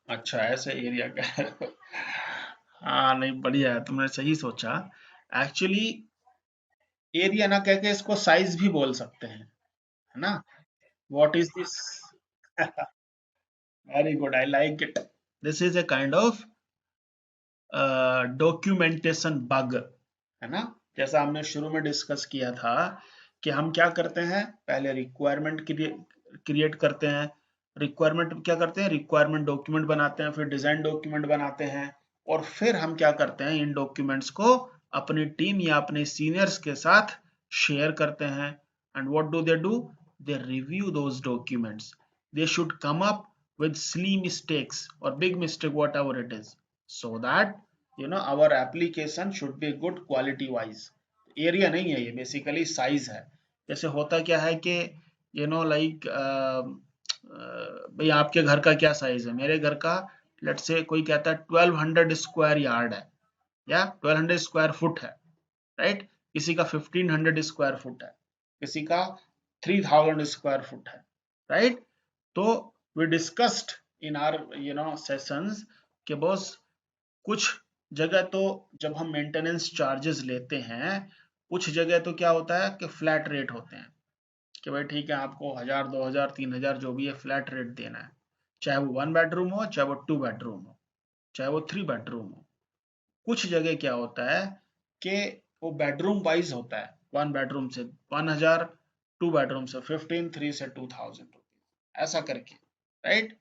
अच्छा, ऐसे एरिया का है। हाँ, नहीं, बढ़िया है, तुमने सही सोचा। एक्चुअली एरिया ना कह के इसको साइज भी बोल सकते हैं, है ना? What is this? Very good, I like it. This is a kind of documentation bug, है ना? जैसा हमने शुरू में डिस्कस किया था कि हम क्या करते हैं, पहले रिक्वायरमेंट क्रिएट करते हैं। रिक्वायरमेंट क्या करते हैं, रिक्वायरमेंट डॉक्यूमेंट बनाते हैं, फिर डिजाइन डॉक्यूमेंट बनाते हैं, और फिर हम क्या करते हैं, इन डॉक्यूमेंट्स को अपनी टीम या अपने सीनियर्स के साथ शेयर करते हैं। And what do they do? They review those documents. They should come up with silly mistakes or big mistake, whatever it is, so that our application should be good quality wise. Area नहीं है ये, basically size है। जैसे होता क्या है कि like भाई आपके घर का क्या साइज है, मेरे घर का लेट्स से कोई कहता है 1200 स्क्वायर यार्ड है, या 1200 स्क्वायर फुट है, राइट? किसी का 1500 स्क्वायर फुट है, किसी का 3000 स्क्वायर फुट है, राइट? तो we discussed in our sessions कि बॉस, कुछ जगह तो जब हम मेंटेनेंस चार्जेस लेते हैं, कुछ जगह तो क्या होता है कि फ्लैट रेट होते हैं, कि भाई ठीक है, आपको 1000 2000 3000 जो भी है फ्लैट रेट देना है, चाहे वो 1 बेडरूम हो, चाहे वो 2 बेडरूम हो, चाहे वो 3 बेडरूम हो। कुछ जगह क्या होता है कि वो बेडरूम वाइज होता है, 1 बेडरूम से 1000, 2 बेडरूम से 15, 3 से 2000 रुपीज, ऐसा करके, राइट?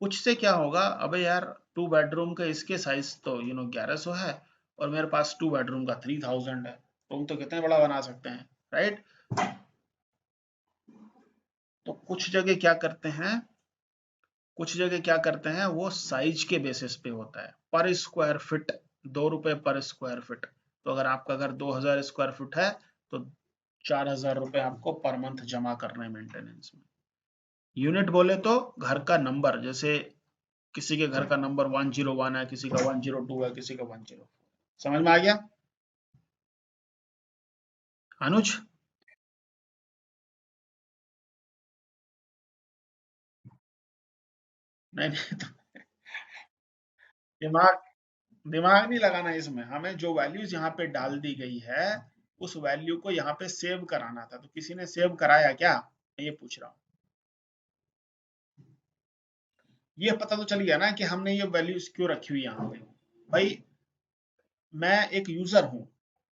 कुछ से क्या होगा, अबे यार 2 बेडरूम का इसके साइज तो 1100 है, और मेरे पास 2 बेडरूम का 3000 है, तुम तो कितने बड़ा बना सकते हैं, राइट? तो कुछ जगह क्या करते हैं, वो साइज के बेसिस पे होता है, पर स्क्वायर फीट, 2 रुपए पर स्क्वायर फीट। तो अगर आपका घर 2000 स्क्वायर फीट है, तो 4000 रुपए आपको पर मंथ जमा करना है मेंटेनेंस में। यूनिट बोले तो घर का नंबर, जैसे किसी के घर का नंबर 101 है, किसी का 102 है, किसी का 104। समझ में आ गया अनुज? नहीं नहीं, तो दिमाग दिमाग नहीं लगाना इसमें, हमें जो वैल्यूज यहाँ पे डाल दी गई है, उस वैल्यू को यहाँ पे सेव कराना था, तो किसी ने सेव कराया क्या, मैं ये पूछ रहा हूँ। ये पता तो चल गया ना कि हमने ये वैल्यूज क्यों रखी हुई यहाँ पे। भाई, मैं एक यूजर हूँ,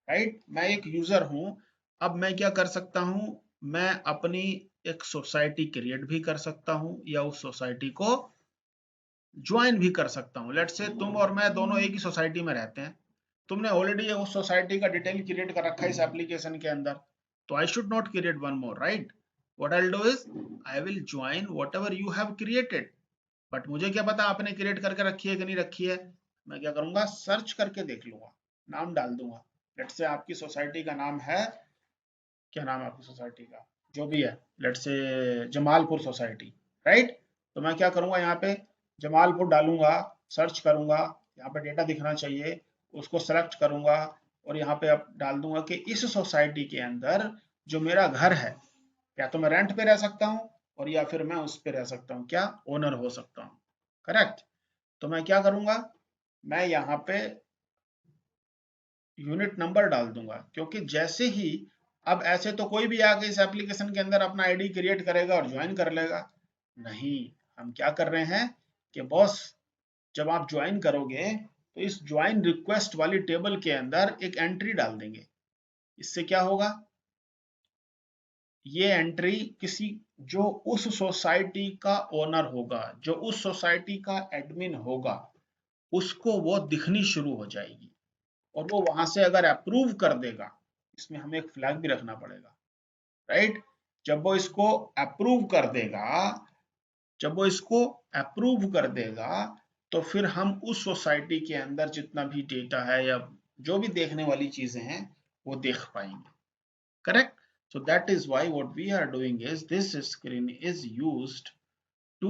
राइट? मैं एक यूजर हूँ। अब मैं क्या कर सकता हूँ, मैं अपनी एक सोसाइटी क्रिएट भी कर सकता हूँ, या उस सोसाइटी को ज्वाइन भी कर सकता हूँ। लेट्स से तुम और मैं दोनों एक ही सोसाइटी में रहते हैं, तुमने ऑलरेडी उस सोसाइटी का डिटेल क्रिएट कर रखा है इस एप्लीकेशन के अंदर, तो I should not create one more, right? What I will do is, I will join what ever you have created. But मुझे क्या पता आपने क्रिएट करके रखी है कि नहीं रखी है? मैं क्या करूंगा, सर्च करके देख लूंगा, नाम डाल दूंगा। लेट्स से आपकी सोसाइटी का नाम है, क्या नाम है आपकी सोसाइटी का, जो भी है, let's say Jamalpur society, right? तो मैं क्या करूंगा, यहाँ पे जमालपुर डालूंगा, सर्च करूंगा, यहाँ पे डेटा दिखना चाहिए, उसको सेलेक्ट करूंगा, और यहाँ पे अब डाल दूंगा कि इस सोसाइटी के अंदर जो मेरा घर है, या तो मैं रेंट पे रह सकता हूँ, और या फिर मैं उस पे रह सकता हूँ, क्या ओनर हो सकता हूँ, करेक्ट? तो मैं क्या करूंगा, मैं यहाँ पे यूनिट नंबर डाल दूंगा, क्योंकि जैसे ही, अब ऐसे तो कोई भी आके इस एप्लीकेशन के अंदर अपना आईडी क्रिएट करेगा और ज्वाइन कर लेगा, नहीं। हम क्या कर रहे हैं कि बॉस, जब आप ज्वाइन करोगे, तो इस ज्वाइन रिक्वेस्ट वाली टेबल के अंदर एक एंट्री डाल देंगे। इससे क्या होगा, ये एंट्री किसी जो उस सोसाइटी का ओनर होगा, जो उस सोसाइटी का एडमिन होगा, उसको वो दिखनी शुरू हो जाएगी और वो वहां से अगर अप्रूव कर देगा, इसमें हमें एक फ्लैग भी रखना पड़ेगा, राइट। जब वो इसको अप्रूव कर देगा, जब वो इसको अप्रूव कर देगा, तो फिर हम उस सोसाइटी के अंदर जितना भी डेटा है या जो भी देखने वाली चीजें हैं वो देख पाएंगे, correct. So that is why what we are doing is this screen is used to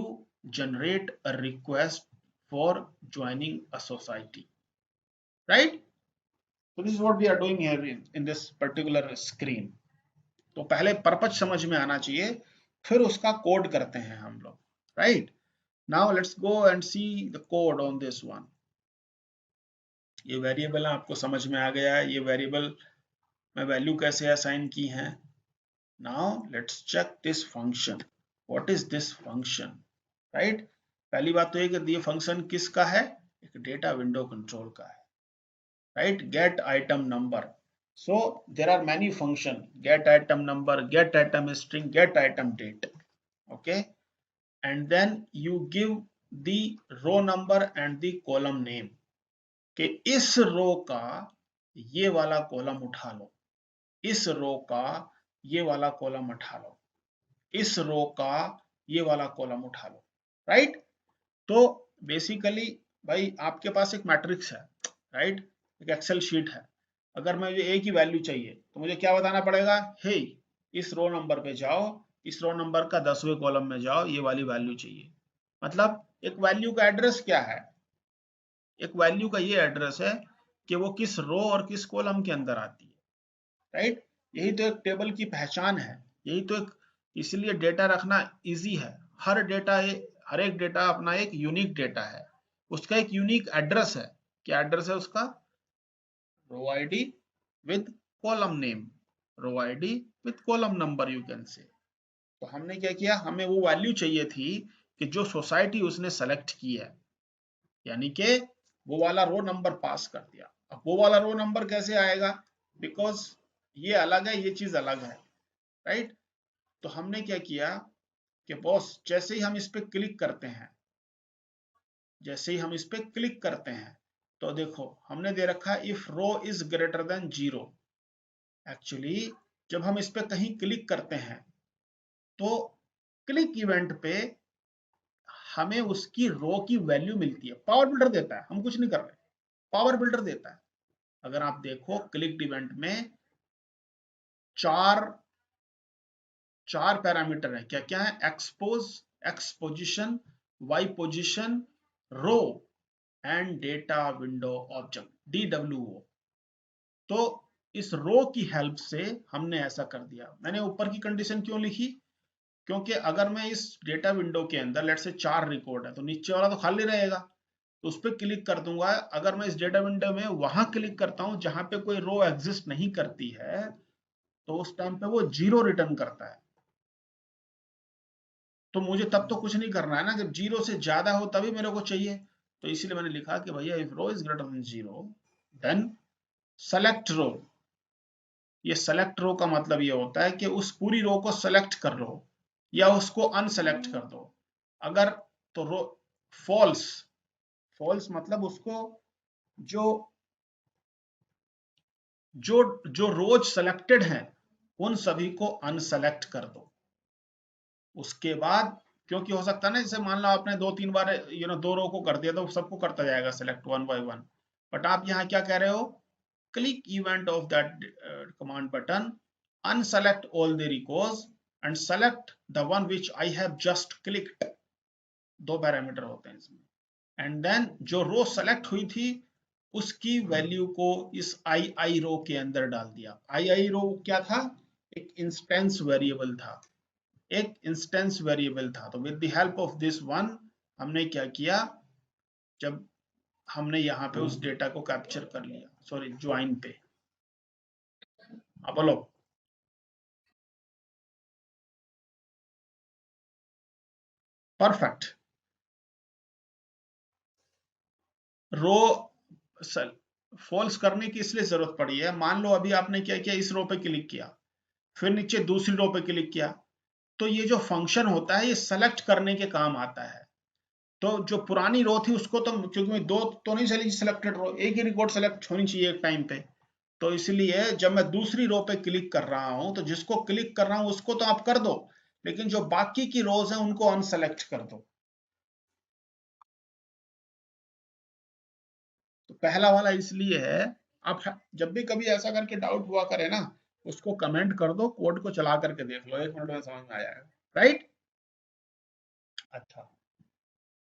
generate a request for joining a society, right. So this is what we are doing here in this particular screen. तो पहले purpose समझ में आना चाहिए, फिर उसका code करते हैं हम लोग, right. Now let's go and see the code on this one. ये वेरिएबल आपको समझ में आ गया है, ये वेरिएबल में वैल्यू कैसे असाइन की है. Now let's check this function. What is this function? Right? पहली बात तो ये कि ये फंक्शन किसका है, एक डेटा विंडो कंट्रोल का है, right? Get item number. So there are many function. Get item number, get item string, get item date. Okay? And then you give the row number and the column name. कि इस रो का ये वाला column उठा लो, इस रो का ये वाला कॉलम उठा लो, इस रो का ये वाला कॉलम उठा लो, राइट. तो बेसिकली भाई आपके पास एक मैट्रिक्स है, राइट, एक एक्सेल शीट है. अगर मुझे ए की वैल्यू चाहिए तो मुझे क्या बताना पड़ेगा, हे इस रो नंबर पे जाओ, इस रो नंबर का 10वें कॉलम में जाओ, ये वाली वैल्यू चाहिए. मतलब एक वैल्यू का एड्रेस क्या है, एक वैल्यू का ये एड्रेस है कि वो किस रो और किस कॉलम के अंदर आती है, राइट. यही तो एक टेबल की पहचान है, यही तो एक, इसलिए डेटा रखना इजी है. हर डेटा, हर एक डेटा अपना एक यूनिक डेटा है, उसका एक यूनिक एड्रेस है. क्या एड्रेस है उसका, row ID with column name, row ID with column number you can say. तो हमने क्या किया, हमें वो वैल्यू चाहिए थी कि जो सोसाइटी उसने सेलेक्ट की है, यानी कि वो वाला रो नंबर पास कर दिया. अब वो वाला रो नंबर कैसे आएगा, बिकॉज ये अलग है, ये चीज अलग है, राइट. तो हमने क्या किया कि बॉस जैसे ही हम इस पे क्लिक करते हैं, जैसे ही हम इस पे क्लिक करते हैं, तो देखो हमने दे रखा है if row is greater than 0. Actually जब हम इस पे कहीं क्लिक करते हैं तो क्लिक इवेंट पे हमें उसकी रो की वैल्यू मिलती है. पावर बिल्डर देता है, हम कुछ नहीं कर रहे, पावर बिल्डर देता है. अगर आप देखो क्लिक इवेंट में चार चार पैरामीटर है, क्या क्या है, एक्सपोज, x position, y position, row and data window object, DWO. तो इस रो की हेल्प से हमने ऐसा कर दिया. मैंने ऊपर की कंडीशन क्यों लिखी, क्योंकि अगर मैं इस डेटा विंडो के अंदर लेट से 4 रिकॉर्ड है तो नीचे वाला तो खाली रहेगा, तो उस पर क्लिक कर दूंगा. अगर मैं इस डेटा विंडो में वहां क्लिक करता हूं जहां पे कोई रो एग्जिस्ट नहीं करती है, तो उस टाइम पे वो 0 रिटर्न करता है. तो मुझे तब तो कुछ नहीं करना है ना, जब 0 से ज्यादा हो तभी मेरे को चाहिए. तो इसीलिए मैंने लिखा कि भैया if row is greater than 0 then select row. ये सेलेक्ट रो का मतलब ये होता है कि उस पूरी रो को सेलेक्ट कर लो या उसको अनसेलेक्ट कर दो. अगर तो रो फॉल्स, फॉल्स मतलब उसको जो जो जो रोज सेलेक्टेड हैं उन सभी को अनसेलेक्ट कर दो. उसके बाद क्योंकि हो सकता है ना, जैसे मान लो आपने 2-3 बार दो रो को कर दिया तो सबको करता जाएगा select one by one. But आप यहाँ क्या कह रहे हो, click event of that command button, unselect all the rows and select the one which I have just clicked. दो पैरामीटर होते हैं इसमें. एंड देन जो रो सेलेक्ट हुई थी उसकी वैल्यू को इस आई रो के अंदर डाल दिया. आई रो क्या था, एक इंस्टेंस वेरिएबल था, एक इंस्टेंस वेरिएबल था. तो with the help of this one हमने क्या किया, जब हमने यहाँ पे उस डेटा को कैप्चर कर लिया, सॉरी ज्वाइन पे. अब बोलो. परफेक्ट. रो फॉल्स करने की इसलिए जरूरत पड़ी है, मान लो अभी आपने क्या किया, इस रो पे क्लिक किया, फिर नीचे दूसरी रो पे क्लिक किया, तो ये जो फंक्शन होता है ये सेलेक्ट करने के काम आता है। तो जो पुरानी रो थी उसको तो, क्योंकि दो तो नहीं चलेगी सिलेक्टेड रो, एक ही रिकॉर्ड सेलेक्ट होनी चाहिए एक टाइम पे, तो इसलिए जब मैं दूसरी रो पे क्लिक कर रहा हूं तो जिसको क्लिक कर रहा हूं उसको तो आप कर दो, लेकिन जो बाकी की रोज हैं उनको अनसेलेक्ट कर दो। तो पहला वाला इसलिए है, आप जब भी कभी ऐसा करके डाउट हुआ करे ना, उसको कमेंट कर दो, कोड को चला करके देख लो, 1 मिनट में समझ में आ जाएगा। राइट। अच्छा,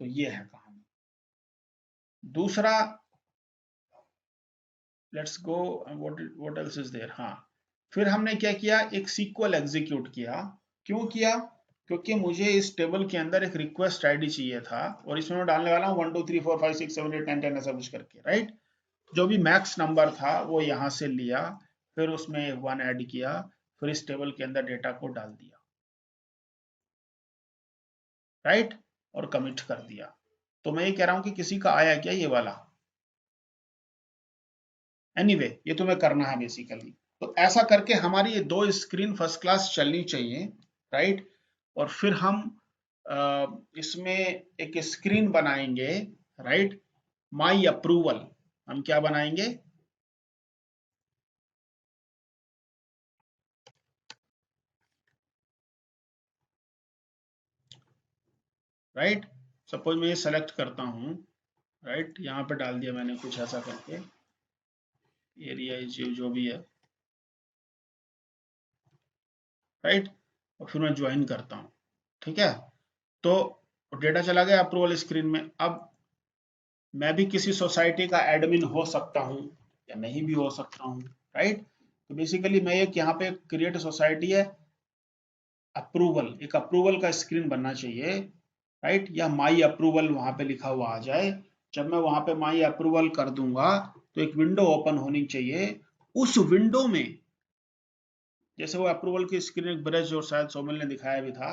तो ये है कहानी। दूसरा, let's go, what else is there, हाँ, फिर हमने क्या किया, एक सीक्वल एग्जीक्यूट किया। क्यों किया? क्योंकि मुझे इस टेबल के अंदर एक रिक्वेस्ट आईडी चाहिए था, और इसमें मैं डालने वाला हूँ 1 2 3 4 5 6 7 8 9 10 ऐसा कुछ करके। राइट। जो भी मैक्स नंबर था वो यहाँ से लिया, फिर उसमें 1 ऐड किया, फिर इस टेबल के अंदर डेटा को डाल दिया। राइट। और कमिट कर दिया। तो मैं ये कह रहा हूं कि किसी का आया क्या ये वाला? एनीवे ये तुम्हें करना है बेसिकली। तो ऐसा करके हमारी ये 2 स्क्रीन फर्स्ट क्लास चलनी चाहिए। राइट। और फिर हम इसमें एक स्क्रीन बनाएंगे। राइट। माई अप्रूवल, हम क्या बनाएंगे? राइट। सपोज मैं ये सेलेक्ट करता हूं, राइट, यहाँ पे डाल दिया मैंने कुछ ऐसा करके, एरिया इज जो भी है। राइट। और फिर मैं ज्वाइन करता हूँ। ठीक है। तो डेटा चला गया अप्रूवल स्क्रीन में। अब मैं भी किसी सोसाइटी का एडमिन हो सकता हूँ या नहीं भी हो सकता हूँ। राइट। तो बेसिकली मैं एक यहाँ पे क्रिएट सोसाइटी है, अप्रूवल, एक अप्रूवल का स्क्रीन बनना चाहिए। राइट। या माई अप्रूवल वहां पे लिखा हुआ आ जाए। जब मैं वहां पे माई अप्रूवल कर दूंगा तो एक विंडो ओपन होनी चाहिए। उस विंडो में, जैसे वो अप्रूवल की स्क्रीन एक ब्रज और शायद सोमल ने दिखाया भी था,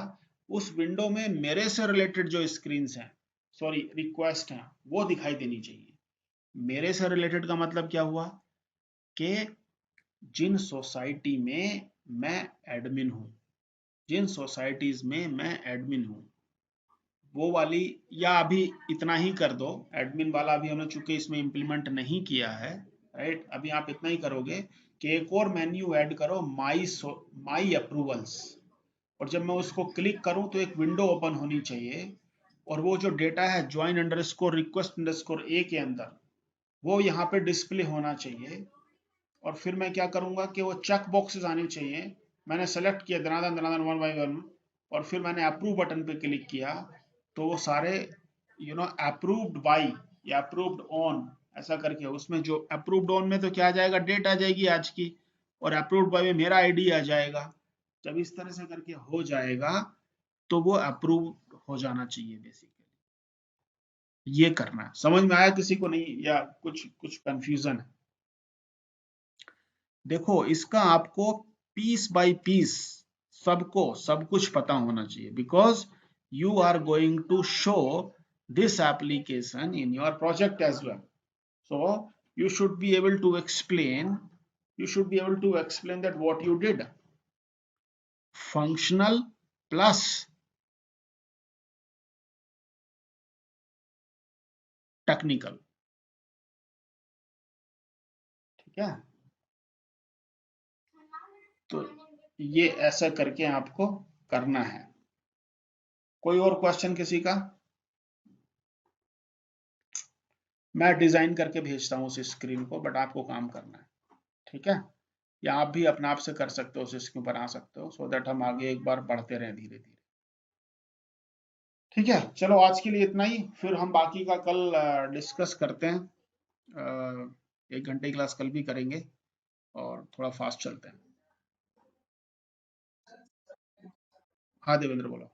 उस विंडो में मेरे से रिलेटेड जो स्क्रीन हैं, सॉरी रिक्वेस्ट हैं, वो दिखाई देनी चाहिए। मेरे से रिलेटेड का मतलब क्या हुआ? कि जिन सोसाइटी में मैं एडमिन हूं, जिन सोसाइटीज में मैं एडमिन हूं, वो वाली, या अभी इतना ही कर दो, एडमिन वाला अभी हमने चूंकि इसमें इंप्लीमेंट नहीं किया है। राइट। अभी आप इतना ही करोगे कि एक और मेन्यू ऐड करो, माई अप्रूवल्स, और जब मैं उसको क्लिक करूं तो एक विंडो ओपन होनी चाहिए, और वो जो डेटा है ज्वाइन अंडरस्कोर रिक्वेस्ट अंडरस्कोर ए के अंदर, वो यहाँ पे डिस्प्ले होना चाहिए। और फिर मैं क्या करूंगा कि वो चेक बॉक्सेस आने चाहिए। मैंने सेलेक्ट किया दनादन दनादन 1 by 1, और फिर मैंने अप्रूव बटन पे क्लिक किया, तो वो सारे अप्रूव्ड बाई या अप्रूव्ड ऑन ऐसा करके, उसमें जो अप्रूव्ड ऑन में तो क्या आ जाएगा, डेट आ जाएगी आज की, और अप्रूव्ड बाई में मेरा आईडी आ जाएगा। जब इस तरह से करके हो जाएगा तो वो अप्रूव हो जाना चाहिए बेसिकली। ये करना है। समझ में आया किसी को? नहीं, या कुछ कुछ कंफ्यूजन है? देखो, इसका आपको पीस बाय पीस सबको सब कुछ पता होना चाहिए, because you are going to show this application in your project as well. So you should be able to explain, that what you did, functional plus technical. ठीक है। तो ये ऐसा करके आपको करना है। कोई और क्वेश्चन किसी का? मैं डिजाइन करके भेजता हूँ उस स्क्रीन को, बट आपको काम करना है। ठीक है। या आप भी अपने आप से कर सकते हो, सिस्टम बना सकते हो, सो दैट हम आगे एक बार बढ़ते रहें धीरे धीरे। ठीक है, चलो आज के लिए इतना ही, फिर हम बाकी का कल डिस्कस करते हैं। 1 घंटे की क्लास कल भी करेंगे, और थोड़ा फास्ट चलते हैं। हाँ देवेंद्र बोलो।